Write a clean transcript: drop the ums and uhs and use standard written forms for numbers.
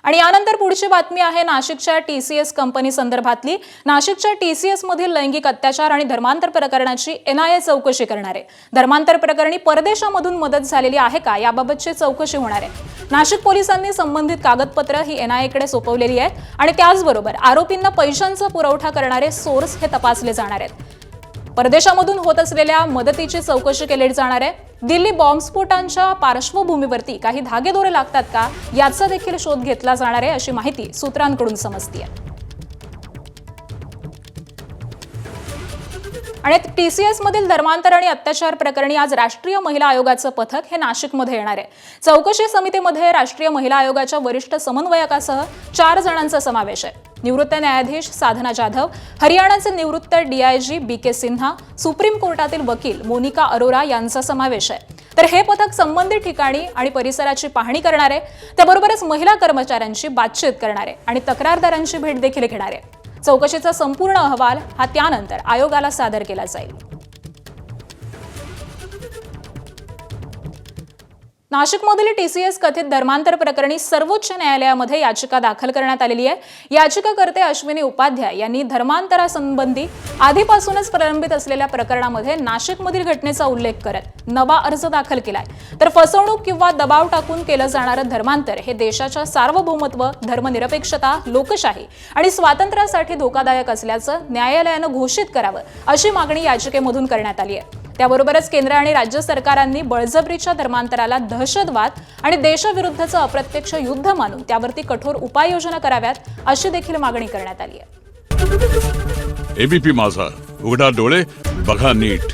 आणि यानंतर पुढची बातमी आहे नाशिकच्या टीसीएस कंपनी संदर्भातली। नाशिकच्या टीसीएस मधील लैंगिक अत्याचार आणि धर्मांतर प्रकरणाची एनआयए चौकशी करणार आहे। धर्मांतर प्रकरणी परदेशामधून मदत झालेली आहे का याबाबतची चौकशी होणार आहे। नाशिक पोलिसांनी संबंधित कागदपत्र ही एनआयएकडे सोपवलेली आहेत आणि त्याचबरोबर आरोपींना पैशांचा पुरवठा करणारे सोर्स हे तपासले जाणार आहेत। परदेशामधून होत असलेल्या मदतीची चौकशी केली जाणार आहे। दिल्ली बॉम्बस्फोटांच्या पार्श्वभूमीवरती काही धागेदोरे लागतात का याचा देखील शोध घेतला जाणार आहे अशी माहिती सूत्रांकडून समजते आहे। आणि टीसीएस मधील धर्मांतर आणि अत्याचार प्रकरणी आज राष्ट्रीय महिला आयोगाचं पथक हे नाशिकमध्ये येणार आहे। चौकशी समितीमध्ये राष्ट्रीय महिला आयोगाच्या वरिष्ठ समन्वयकासह 4 जणांचा समावेश आहे। निवृत्त न्यायाधीश साधना जाधव, हरियाणाचे निवृत्त डीआयजी बीके सिन्हा, सुप्रीम कोर्टातील वकील मोनिका अरोरा यांचा समावेश आहे। तर हे पथक संबंधित ठिकाणी आणि परिसराची पाहणी करणार आहे। त्याबरोबरच महिला कर्मचाऱ्यांशी बातचीत करणार आहे आणि तक्रारदारांची भेट देखील घेणार आहे। चौकशीचा संपूर्ण अहवाल हा त्यानंतर आयोगाला सादर केला जाईल। नाशिकमधील टीसीएस कथित धर्मांतर प्रकरणी सर्वोच्च न्यायालयामध्ये याचिका दाखल करण्यात आलेली आहे। याचिकाकर्ते अश्विनी उपाध्याय यांनी धर्मांतरासंबंधी आधीपासूनच प्रलंबित असलेल्या प्रकरणामध्ये नाशिकमधील घटनेचा उल्लेख करत नवा अर्ज दाखल केलाय। तर फसवणूक किंवा दबाव टाकून केलं जाणारं धर्मांतर हे देशाच्या सार्वभौमत्व, धर्मनिरपेक्षता, लोकशाही आणि स्वातंत्र्यासाठी धोकादायक असल्याचं न्यायालयानं घोषित करावं अशी मागणी याचिकेमधून करण्यात आली आहे। त्याबरोबरच केंद्र आणि राज्य सरकारांनी बळजबरीच्या धर्मांतराला दहशतवाद आणि देशाविरुद्धचं अप्रत्यक्ष युद्ध मानून त्यावरती कठोर उपाययोजना कराव्यात अशी देखील मागणी करण्यात आली आहे। एबीपी माझा, उघडा डोळे बघा नीट।